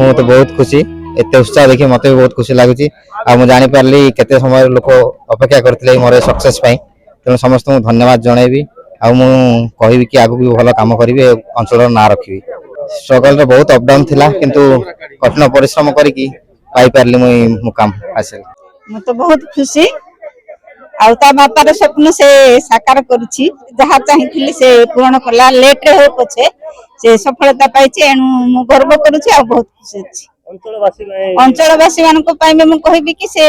मत बहुत खुशी एत उत्साह देखिए मत भी बहुत खुशी लगुच मुझे जापारि केते समय लोक अपेक्षा करते मोर सक्सेस तेणु समस्त धन्यवाद जनइबी आबी कि आगु भी भल कम करी अंचल ना रखी स्ट्रगल बहुत अपडाउन थिला किंतु कठिन परिश्रम करी पाइपारि मुकाम हासिल मत बहुत खुशी आउता बापार स्वप्न से साकार करुछि जहा चाहिथिली से पूर्ण कला लेट रे हो पछे से सफलता पाइछि एनु मु गर्व करुछि आ बहुत खुशी अछि अंचलवासी मानको पाइमे मु कहिबि कि से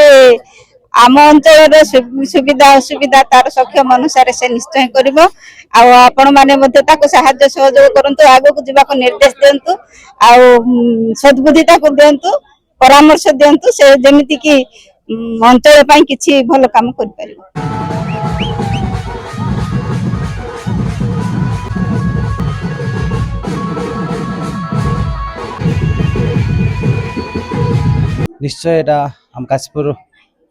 आम अंचल सुविधा असुविधा तार सक्षम अनुसार से निश्चय करिवो आ आपण माने मध्ये ताको सहायता सहयोग करंतु आगो को जीवा को निर्देश देंतु आ सद्बुद्धि ताको देंतु परामर्श देंतु से जेमिति कि अंचल पाई किछि भल काम कर परिवो। निश्चय एटा हम काशीपुर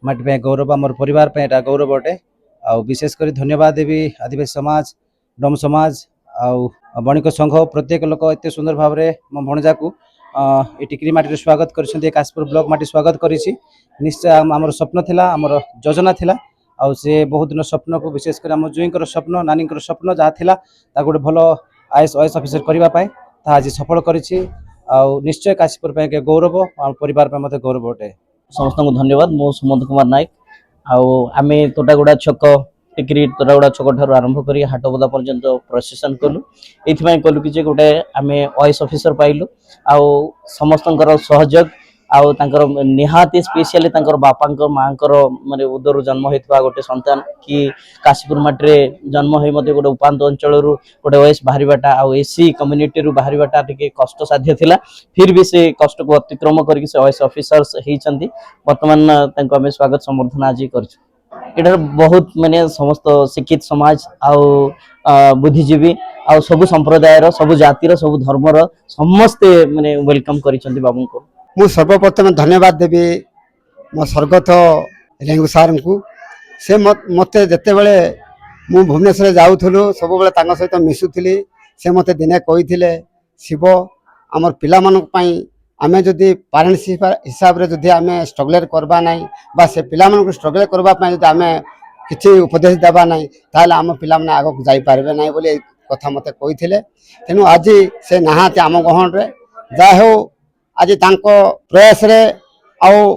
माटी पे गौरव आम परिवार पे एटा गौरव अटे आ विशेषकर धन्यवाद देवी आदिवासी समाज डोम समाज आ बणिक संघ प्रत्येक लोक एत सुंदर भाव में मो भणजा को ये टिकरी माटी स्वागत कर काशीपुर ब्लॉक माटी स्वागत करिछि। निश्चय आमर स्वप्न थिला आमर योजना थिला आ से बहुत दिन स्वप्न को विशेषकर आम जुईकर स्वप्न नानी स्वप्न जहाँ थिला ता गोटे भल आईएएस ऑफिसर करबा पाए ता आज सफल करिछि आ निश्चय काशीपुर पे गौरव आ परिवार पे मते गौरव अटे। समस्त को धन्यवाद मो सुमंत कुमार नायक आमे तोटागुड़ा छक टिकरी तोटागुड़ा छक ठार आरंभ करी हाटबदा पर्यंत प्रोसेसन कलु एथि कलु कि गोटे आमे ऑफिस ऑफिसर पाइलु आ समस्तंकर सहयोग आउ तांकर निहाती स्पेशली तांकर बापांकर मांकर माने उदर जन्म होइतबा गोटे संतान कि काशीपुर माटरे जन्म होई मते गोटे उपांत अंचल रु गोटे ओएस बाहरीबाटा आ एसी कम्युनिटी रु बाहरीबाटा टिके कष्ट साध्य थिला फिर भी से कष्ट को अतिक्रम करके से ओएस ऑफिसर्स हेचंती वर्तमान तांको हमें स्वागत संबर्धना आज करछु। एटार बहुत माने समस्त शिक्षित समाज आ बुद्धिजीवी आ सब संप्रदाय रो सब जाति रो सब धर्म रो समस्त माने वेलकम करिसंती बाबू को मु सर्वप्रथम धन्यवाद देवी मो स्वर्गत रेंगु सार को से मत जिते बड़े मु भुवनेश्वर जाऊलु सब बेले सहित मिसुली से मत दिने कही शिव आमर पाई आमे जदि पेरेंट्स हिसाब रे जदि आमे स्ट्रगल करबा नाही बा से पिला मानक स्ट्रगल करबा पाई जदि आमे किछि उपदेश देबा नाही ताले आम पिला माने आगो जाई पारबे नाही बोली कथा मते कहिथिले। तेनु आज से नाहाते आम गहन रे जा हो आज तांको प्रयास रे आउ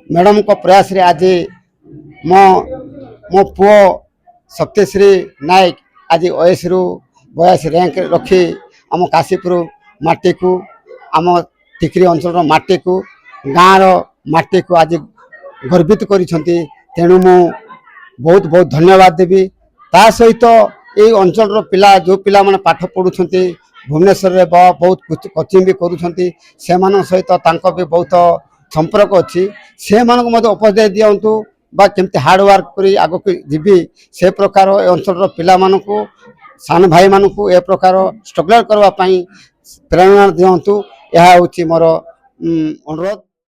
मैडम को प्रयास रे आज मो पुओ सप्तश्री नायक आज ओएस रु 82 रैंक रखी आम काशीपुर माटी को आम टिकरी अंचल माटी को गाँव माटी को आज गर्वित करिसंती। तेणु मु बहुत बहुत धन्यवाद देवी ता सहित ये अंचल पिला जो पिला माने पाठ पढ़ुछंती भुवनेश्वर रे बहुत कोचिंग भी करुछंती से सहित तांको भी बहुत संपर्क अच्छी से मत उपदेश दिंतु बा केमती हार्ड वर्क करी आगो जीवी से प्रकार अंचल पिला मानकु सान भाई मानकु ए प्रकार स्ट्रगल करबा पई प्रेरणा दिंतु यह हूँ मोर अनुरोध।